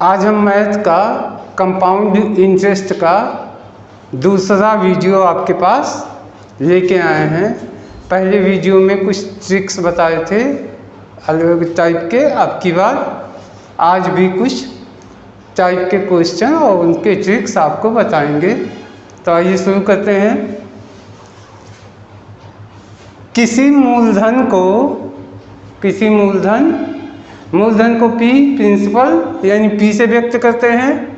आज हम मैथ का कंपाउंड इंटरेस्ट का दूसरा वीडियो आपके पास लेके आए हैं। पहले वीडियो में कुछ ट्रिक्स बताए थे अलग टाइप के, अब की बार आज भी कुछ टाइप के क्वेश्चन और उनके ट्रिक्स आपको बताएंगे। तो आइए शुरू करते हैं। किसी मूलधन को P प्रिंसिपल यानी P से व्यक्त करते हैं।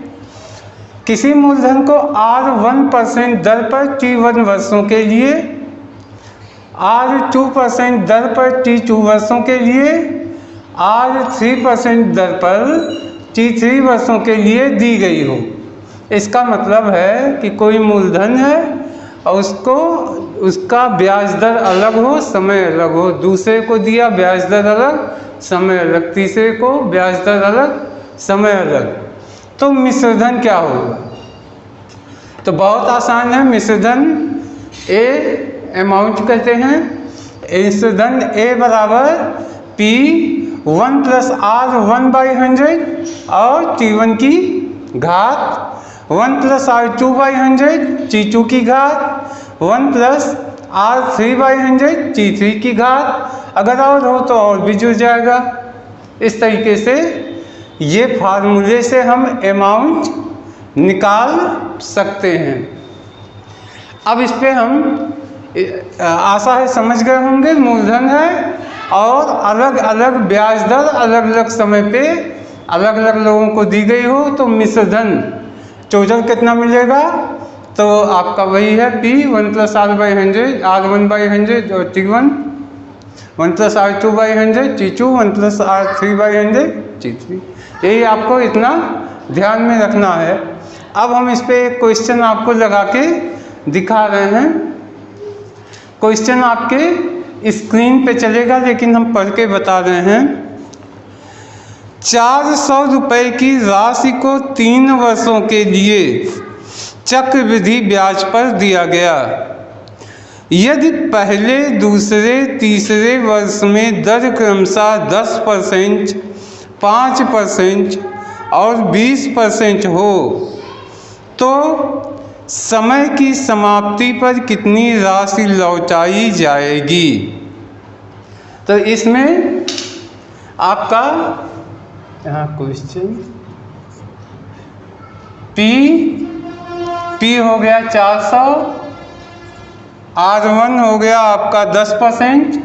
किसी मूलधन को R1% दर पर T1 वर्षों के लिए, R2% दर पर T2 वर्षों के लिए, R3% दर पर T3 वर्षों के लिए दी गई हो। इसका मतलब है कि कोई मूलधन है और उसका ब्याज दर अलग हो, समय अलग हो। दूसरे को दिया ब्याज दर अलग, समय अलग, तीसरे को ब्याज दर अलग, समय अलग। तो मिश्रधन क्या होगा? तो बहुत आसान है। मिश्रधन ए अमाउंट कहते हैं। मिश्रधन ए बराबर P1 + R1/100 और T1 की घात 1 + R2/100 T2 की घात 1 + R3/100 T3 की घात। अगर और हो तो और भी जुड़ जाएगा। इस तरीके से ये फार्मूले से हम अमाउंट निकाल सकते हैं। अब इस पे हम आशा है समझ गए होंगे। मूलधन है और अलग अलग ब्याज दर अलग अलग समय पे अलग अलग लोगों को दी गई हो, तो मिश्रधन टोटल कितना मिलेगा? तो आपका वही है P1 + R/100 R1/100 और T1 1 + R2/100 T2 1 + R3/100 T3। यही आपको इतना ध्यान में रखना है। अब हम इस पे एक क्वेश्चन आपको लगा के दिखा रहे हैं। क्वेश्चन आपके स्क्रीन पे चलेगा, लेकिन हम पढ़ के बता रहे हैं। 400 रुपये की राशि को 3 वर्षों के लिए चक्रवृद्धि ब्याज पर दिया गया। यदि पहले, दूसरे, तीसरे वर्ष में दर क्रमशः 10%, 5% और 20% हो, तो समय की समाप्ति पर कितनी राशि लौटाई जाएगी? तो इसमें आपका यहाँ क्वेश्चन P हो गया 400, R1 हो गया आपका 10%,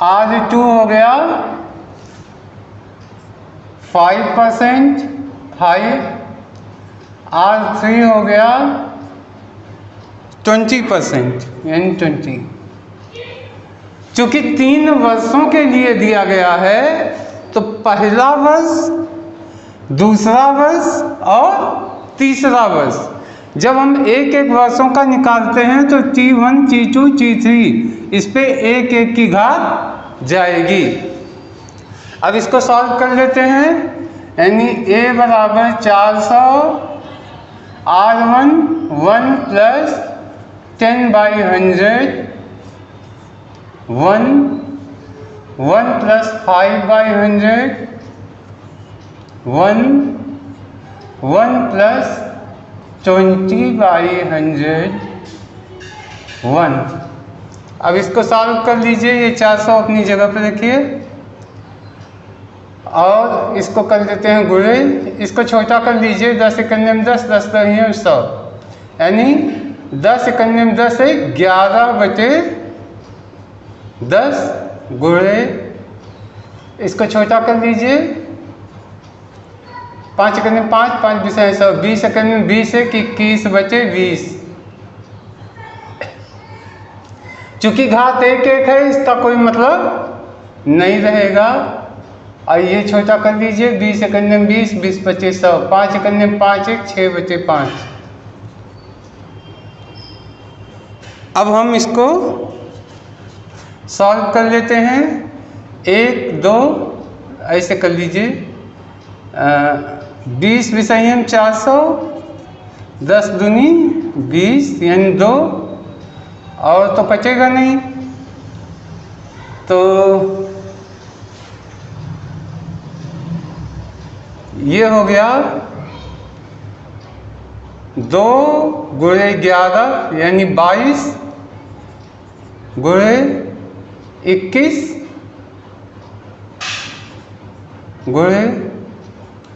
R2 हो गया 5%, 5, R3 हो गया 20% यानी 20। चूंकि 3 वर्षों के लिए दिया गया है, तो पहला वर्ष, दूसरा वर्ष और तीसरा वर्ष, जब हम एक एक वर्षों का निकालते हैं तो T1, T2, T3 इस पे एक एक की घात जाएगी। अब इसको सॉल्व कर लेते हैं। यानी A बराबर 400 R1 1 + 10/100 1 + 5/100 1 + 20/100 1। अब इसको सॉल्व कर लीजिए। ये 400 अपनी जगह पर रखिए और इसको कर देते हैं गुणे। इसको छोटा कर लीजिए। 10 एकम 10, 10 × 100, यानी 10 एकम 10 है 11/10 गुणे। इसको छोटा कर लीजिए। 5 एकम 5, 5 × 100, 20 एकम 20 है 21/20। चूंकि घात एक एक है, इसका कोई मतलब नहीं रहेगा। और ये छोटा कर लीजिए। 20 एकम 20, 20/25 100, 5 एकम 5 1, 6/5। अब हम इसको सॉल्व कर लेते हैं। 1 2 ऐसे कर लीजिए। 20 विषयम 400, 10 दूनी 20 यानी 2, और तो बचेगा नहीं। तो ये हो गया 2 गुणे 11 यानी 22 गुणे 21 गुणे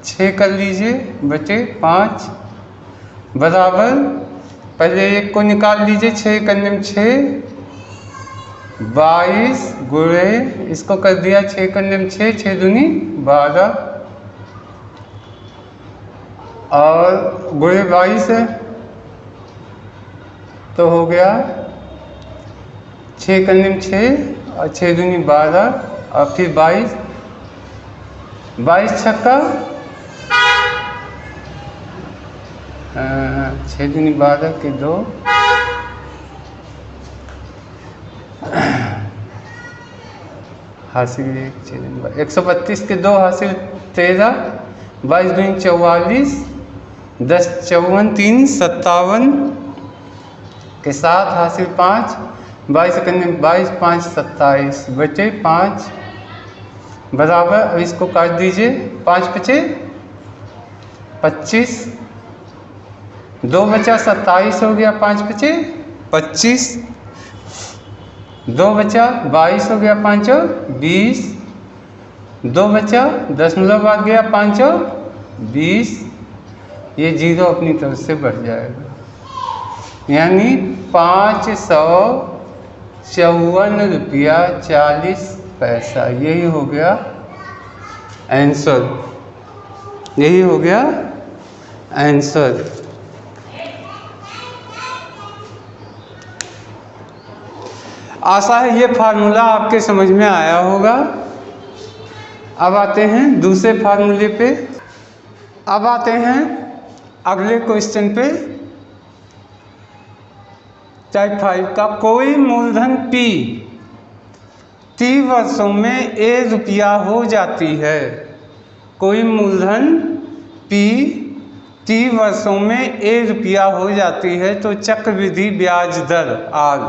6 कर लीजिए, बचे 5 बराबर, पहले 1 को निकाल लीजिए, 6 करने में 6, 22 गुणे इसको कर दिया 6 करने में 6, 6 दूनी 12 और गुणे 22 है तो हो गया 6 करने में 6 और 6 दूनी 12 और फिर 22, 22 छक्का 6 दूनी 12 के 2 हासिल 132 के 2 हासिल 13, 22 दूनी 44, 10 54 3 57 के 7 हासिल 5, 22 करने 22 5 27 बचे 5 बराबर, अब इसको काट दीजिए, 5 बचे 25, 2 बचा 27 हो गया, 5 बचे 25, 2 बचा 22 हो गया, 5 और 20, 2 बचा 10 बाद गया, 5 और 20, ये 0 अपनी तरफ से बढ़ जाएगा, यानी 554 रुपया 40 पैसा। यही हो गया आंसर, यही हो गया आंसर। आशा है ये फार्मूला आपके समझ में आया होगा। अब आते हैं दूसरे फार्मूले पे। अब आते हैं अगले क्वेश्चन पे, टाइप 5 का। कोई मूलधन P 30 वर्षों में A रुपया हो जाती है। कोई मूलधन P 30 वर्षों में A रुपया हो जाती है तो चक्रवृद्धि ब्याज दर R,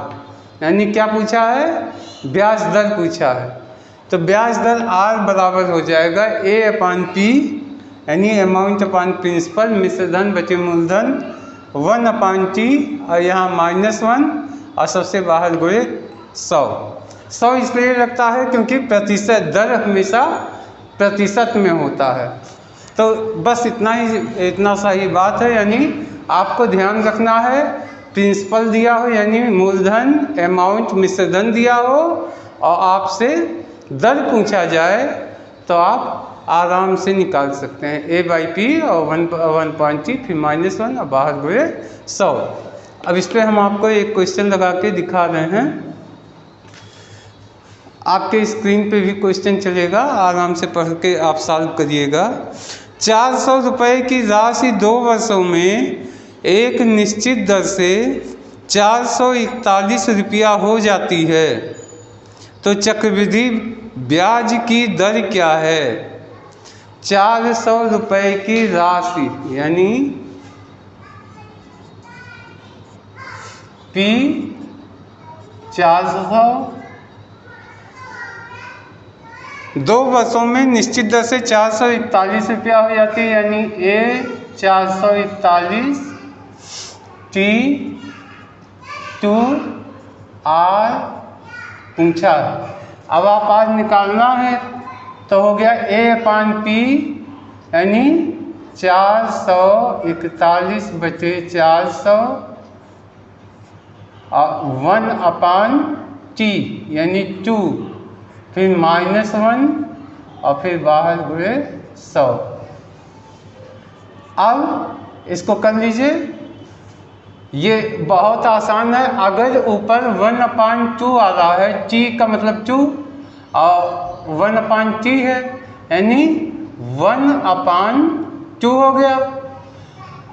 यानी क्या पूछा है, ब्याज दर पूछा है। तो ब्याज दर R बराबर हो जाएगा A/P, यानी अमाउंट अपॉन प्रिंसिपल, मिश्रधन बचे मूलधन 1/T और यहाँ -1 और सबसे बाहर गुणे 100। 100 इसलिए लगता है क्योंकि प्रतिशत दर हमेशा प्रतिशत में होता है। तो बस इतना सा ही बात है, यानी आपको ध्यान रखना है प्रिंसिपल दिया हो यानी मूलधन, अमाउंट मिश्रधन दिया हो और आपसे दर पूछा जाए तो आप आराम से निकाल सकते हैं A/P और 1/T फिर -1 और बाहर गुणे 100। अब इस पर हम आपको एक क्वेश्चन लगा के दिखा रहे हैं, आपके स्क्रीन पे भी क्वेश्चन चलेगा, आराम से पढ़ के आप सॉल्व करिएगा। 400 रुपये की राशि 2 वर्षों में एक निश्चित दर से 441 रुपया हो जाती है, तो चक्रवृद्धि ब्याज की दर क्या है। 400 रुपये की राशि यानी P 400, 2 वर्षों में निश्चित दर से 441 रुपया हो जाती है, यानी A 441 T 2 R पूछा। अब आप आज निकालना है तो हो गया A/P यानी 441 बचे 400 और 1/T यानी 2, फिर -1 और फिर बाहर गुणे 100। अब इसको कर लीजिए, ये बहुत आसान है। अगर ऊपर 1/2 आ रहा है, T का मतलब 2 और 1/T है यानी 1/2 हो गया।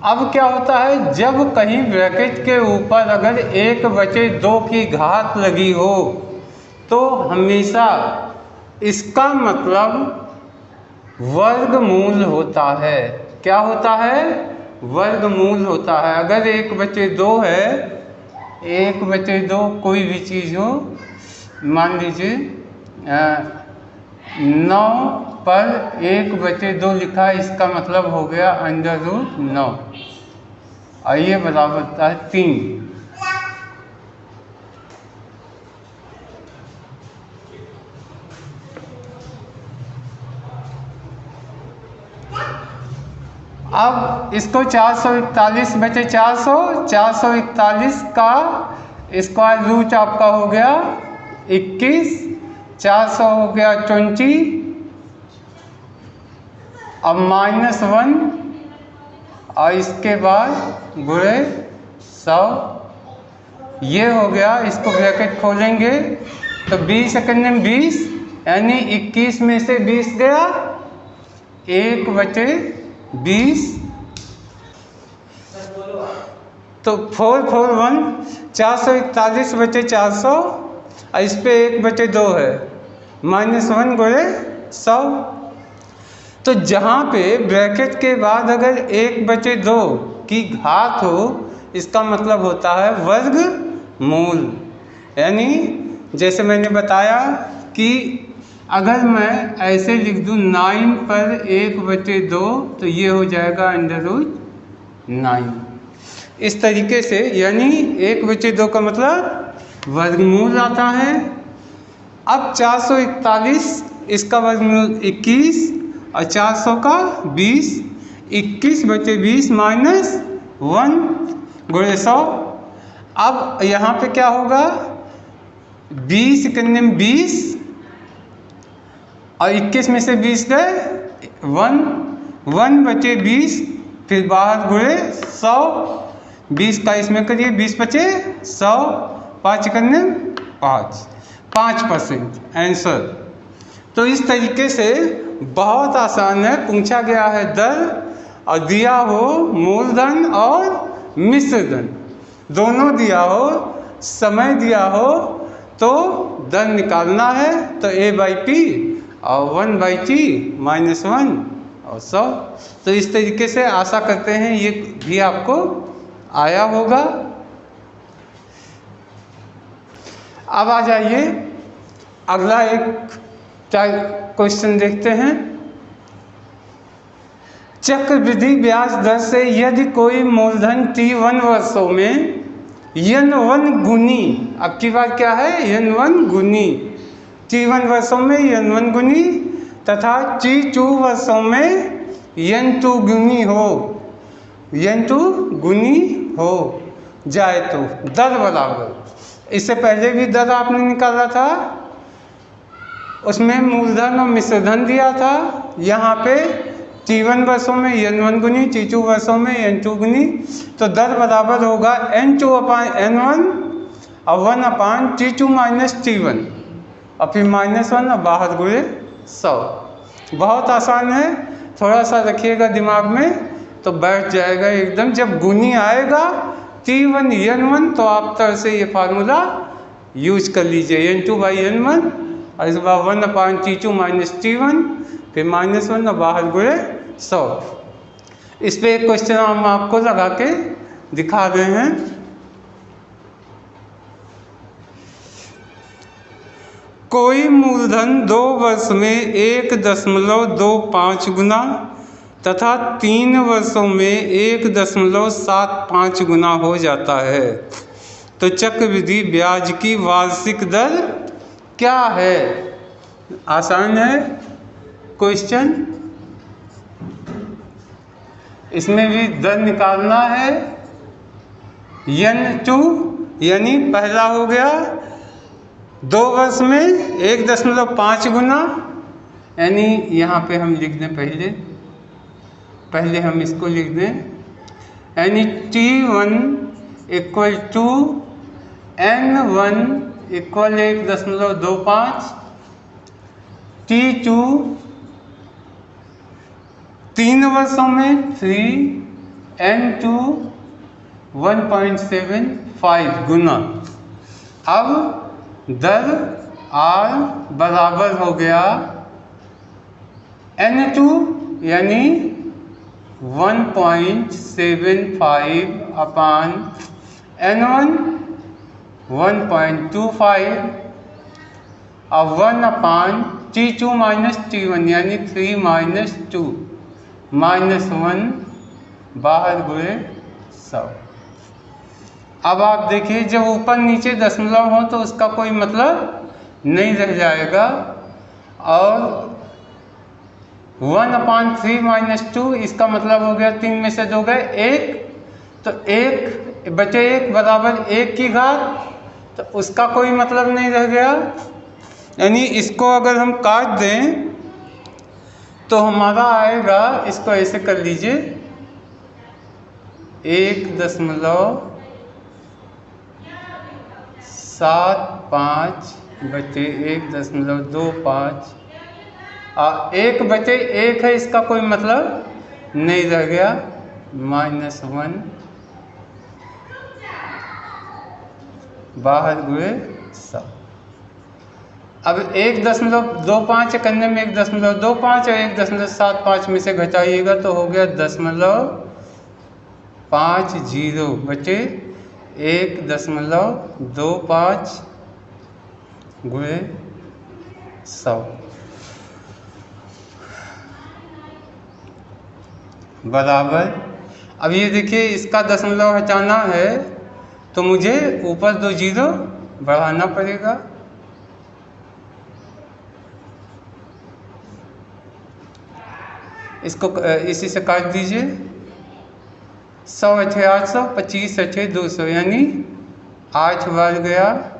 अब क्या होता है, जब कहीं ब्रैकेट के ऊपर अगर 1/2 की घात लगी हो तो हमेशा इसका मतलब वर्गमूल होता है। क्या होता है, वर्गमूल होता है। अगर 1/2 है, 1/2 कोई भी चीज़ हो, मान लीजिए 9 पर 1/2 लिखा है, इसका मतलब हो गया √9। आइए बराबर होता है 3। अब इसको 441/400, 441 का स्क्वायर रूट आपका हो गया 21, 400 हो गया 20, अब -1 और इसके बाद गुणे 100, ये हो गया। इसको ब्रैकेट खोलेंगे तो 20 सेकंड 20, यानी 21 में से 20 गया 1/20, तो 441, 441/400 और इस पे 1/2 है, -1 गुणे 100। तो जहाँ पे ब्रैकेट के बाद अगर 1/2 की घात हो, इसका मतलब होता है वर्गमूल। यानी जैसे मैंने बताया कि अगर मैं ऐसे लिख दूँ 9 पर 1/2, तो ये हो जाएगा √9। इस तरीके से, यानी 1/2 का मतलब वर्गमूल आता है। अब 441, इसका वर्गमूल 21 और 400 का 20, 21/20 -1 गुणे 100। अब यहाँ पे क्या होगा, 20 सेकंड में 20 और 21 में से 20 गए 1/20, फिर बाहर गुणे 100, 20 का इसमें करिए, 20/100, 5 सेकंड में 5% आंसर। तो इस तरीके से बहुत आसान है, पूछा गया है दर और दिया हो मूलधन और मिश्र धन, दोनों दिया हो, समय दिया हो, तो दर निकालना है तो A/P और 1/T -1 और 100। तो इस तरीके से आशा करते हैं ये भी आपको आया होगा। अब आ जाइए अगला एक क्वेश्चन देखते हैं। चक्रवृद्धि ब्याज दर से यदि कोई मूलधन T1 वर्षों में N1 गुनी, अब की बात क्या है, N1 गुनी, T1 वर्षों में N1 गुनी तथा T2 वर्षों में N2 गुनी हो, N2 गुनी हो जाए तो दर बराबर, इससे पहले भी दर आपने निकाला था, उसमें मूलधन और मिश्रधन दिया था। यहाँ पे T1 वर्षों में N1 गुनी, T2 वर्षों में N2 गुनी, तो दर बराबर होगा N2/N1 और 1/T2 - T1 और फिर -1 और बाहर गुणे 100। बहुत आसान है, थोड़ा सा रखिएगा दिमाग में तो बैठ जाएगा एकदम। जब गुनी आएगा T1 N1 तो आप तरह से ये फार्मूला यूज कर लीजिए, N2/N1 और इस बार 1/T2 - T1, फिर -1 और बाहर गुणे 100। इस पे एक क्वेश्चन हम आपको लगा के दिखा रहे हैं। कोई मूलधन 2 वर्ष में 1.25 गुना तथा 3 वर्षों में 1.75 गुना हो जाता है, तो चक्रवृद्धि ब्याज की वार्षिक दर क्या है? आसान है क्वेश्चन, इसमें भी दर निकालना है। N2 यानी पहला हो गया 2 वर्ष में 1.5 गुना, यानी यहाँ पे हम लिख दें, पहले हम इसको लिख दें, यानी T1 = N1 = 1.25, T2 3 वर्षों में 3, N2 1.75 गुना। अब दर R बराबर हो गया N2 यानी 1.75 N1 1.25 और 1/T T2 माइनस T1 यानी 3 माइनस 2 माइनस 1 बाहर गुणे 100। अब आप देखिए जब ऊपर नीचे दशमलव हो तो उसका कोई मतलब नहीं रह जाएगा। और 1/3 माइनस 2 इसका मतलब हो गया 3 में से 2 गए 1, तो 1 बचे 1 बराबर 1 की घात, तो उसका कोई मतलब नहीं रह गया। यानी इसको अगर हम काट दें तो हमारा आएगा, इसको ऐसे कर लीजिए 1.75 बचे 1.25, 1 बचे 1 है, इसका कोई मतलब नहीं रह गया, -1 बाहर गुणे 100। अब 1.25 करने में 1.25 और 1.75 में से घटाइएगा तो हो गया 0.50 बचे 1.25 गुणे 100 बराबर। अब ये देखिए इसका दशमलव हटाना है तो मुझे ऊपर 2 जीरो बढ़ाना पड़ेगा। इसको इसी से काट दीजिए, 100 × 800, 25 × 200 यानी 8 बार गया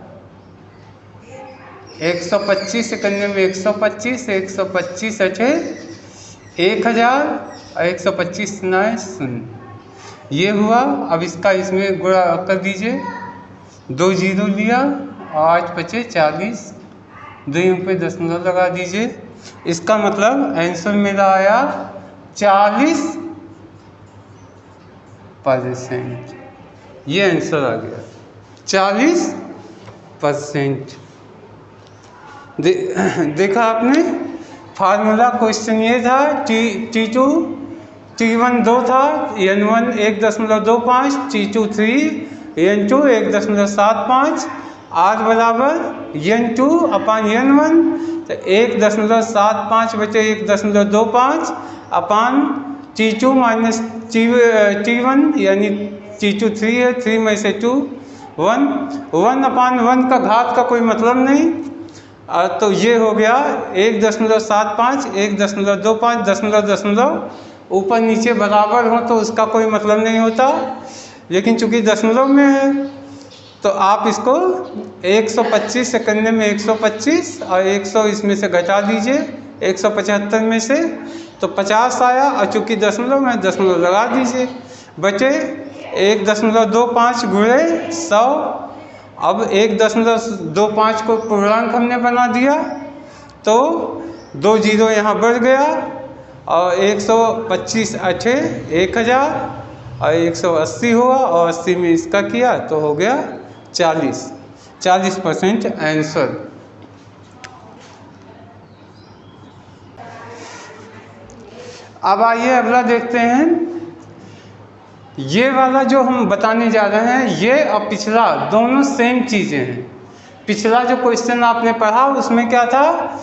125 करने में 125, 125 × 1000 और 125 9 0 ये हुआ। अब इसका इसमें गुणा कर दीजिए, 2 जीरो लिया, 8 बचे 40, 2 पे दशमलव लगा दीजिए। इसका मतलब आंसर मेरा आया 40%। ये आंसर आ गया 40%। देखा आपने, फार्मूला क्वेश्चन ये था, T2 T1 2 था, N1 1.25, T2 3, N2 1.75, R बराबर N2/N1, तो 1.75 बचे 1.25 अपान T2 माइनस T1 यानी T2 3 है, 3 में से 2 1, 1/1 का घात का कोई मतलब नहीं। तो ये हो गया 1.75, 1.25, दशमलव ऊपर नीचे बराबर हो तो उसका कोई मतलब नहीं होता, लेकिन चूंकि दशमलव में है तो आप इसको 125 से करने में 125 और 100 इसमें से घटा दीजिए 175 में से, तो 50 आया, और चूंकि दशमलव में दशमलव लगा दीजिए, बचे 1.25 गुणे 100। अब 1.25 को पूर्णांक हमने बना दिया तो 2 जीरो यहाँ बढ़ गया, और 125 8 1000 और 180 हुआ, और 80 में इसका किया तो हो गया 40% आंसर। अब आइए अगला देखते हैं। ये वाला जो हम बताने जा रहे हैं ये और पिछला दोनों सेम चीज़ें हैं। पिछला जो क्वेश्चन आपने पढ़ा उसमें क्या था,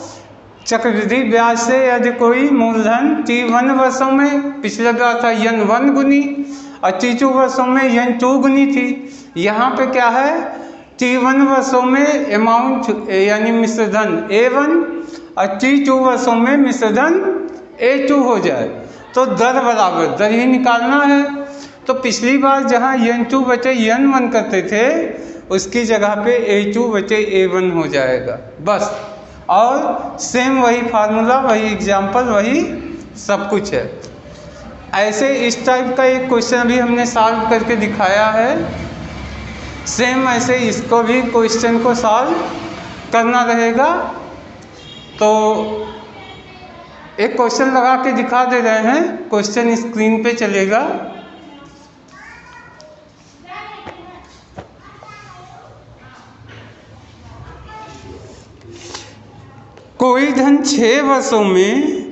चक्रवृद्धि ब्याज से यदि कोई मूलधन T1 वर्षों में, पिछले बार था N1 गुनी, और T2 वर्षों में N2 गुनी थी। यहाँ पे क्या है, T1 वर्षों में अमाउंट यानी मिश्रधन A1 और T2 वर्षों में मिश्रधन A2 हो जाए तो दर बराबर, दर ही निकालना है। तो पिछली बार जहाँ N2 बचे N1 करते थे उसकी जगह पे A2 बचे A1 हो जाएगा बस। और सेम वही फार्मूला, वही एग्जाम्पल, वही सब कुछ है। ऐसे इस टाइप का एक क्वेश्चन अभी हमने सॉल्व करके दिखाया है। सेम ऐसे इसको भी क्वेश्चन को सॉल्व करना रहेगा। तो एक क्वेश्चन लगा के दिखा दे रहे हैं, क्वेश्चन स्क्रीन पे चलेगा। कोई धन 6 वर्षों में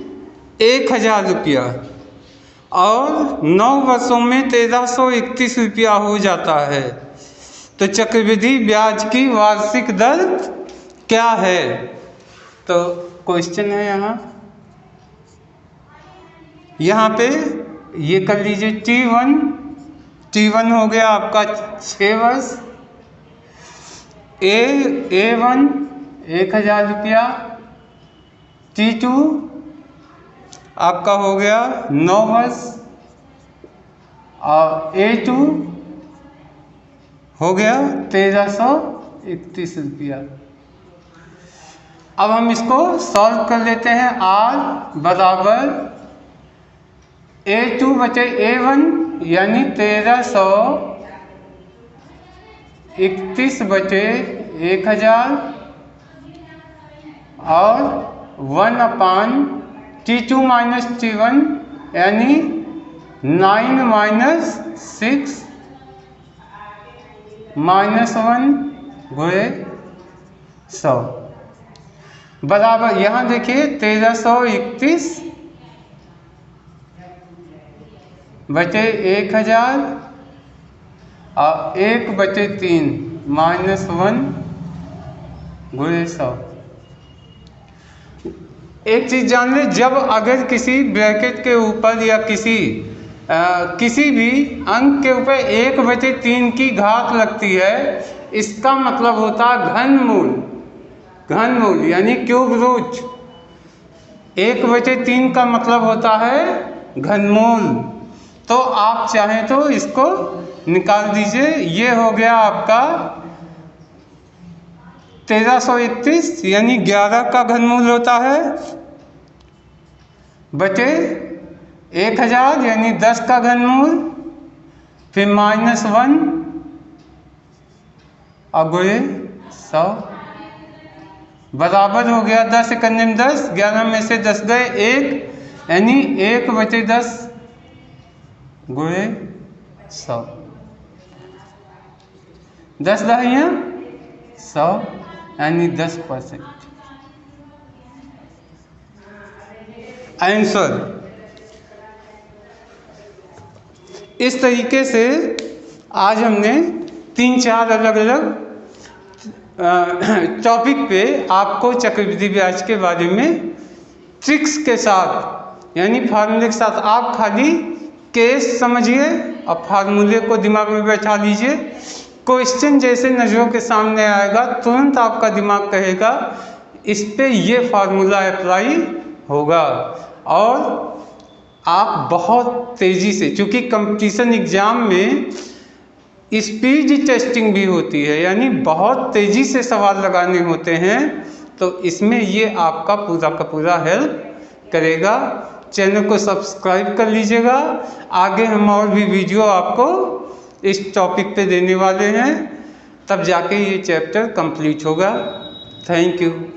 1000 रुपया और 9 वर्षों में 1331 रुपया हो जाता है, तो चक्रवृद्धि ब्याज की वार्षिक दर क्या है? तो क्वेश्चन है यहाँ पे ये कर लीजिए। T1 हो गया आपका 6 वर्ष। A1 1000 रुपया। T2 आपका हो गया 9 वर्ष और A2 हो गया 1331 रुपया। अब हम इसको सॉल्व कर लेते हैं। R बराबर A2 बचे A1 यानी 1331 बचे 1000 और 1 T2 माइनस T1 यानी 9 माइनस 6 माइनस 1 गुणे 100 बराबर। यहाँ देखिए 1331 बचे 1000 और 1 बचे 3 माइनस 1 गुणे 100। एक चीज जान ले, जब अगर किसी ब्रैकेट के ऊपर या किसी भी अंक के ऊपर 1 बचे 3 की घात लगती है, इसका मतलब होता है घनमूल यानी क्यूब रूट। 1 बचे 3 का मतलब होता है घनमूल। तो आप चाहें तो इसको निकाल दीजिए। ये हो गया आपका 1331 यानी 11 का घनमूल होता है, बचे 1000 यानी 10 का घनमूल, फिर माइनस 1 और गुणे 100 बराबर हो गया 10 एकम 10, 11 में से 10 गए 1 यानी 1 बचे 10 गुणे 100। 10 दहाइयाँ 100 यानी 10%। आंसर इस तरीके से आज हमने 3-4 अलग-अलग टॉपिक पे आपको चक्रवृद्धि ब्याज के बारे में ट्रिक्स के साथ यानी फार्मूले के साथ, आप खाली केस समझिए और फार्मूले को दिमाग में बैठा लीजिए। क्वेश्चन जैसे नज़रों के सामने आएगा तुरंत आपका दिमाग कहेगा इस पे ये फार्मूला अप्लाई होगा। और आप बहुत तेज़ी से, चूँकि कंपटीशन एग्ज़ाम में स्पीड टेस्टिंग भी होती है यानी बहुत तेज़ी से सवाल लगाने होते हैं, तो इसमें ये आपका पूरा का पूरा हेल्प करेगा। चैनल को सब्सक्राइब कर लीजिएगा। आगे हम और भी वीडियो आपको इस टॉपिक पे देने वाले हैं, तब जाके ये चैप्टर कंप्लीट होगा। Thank you.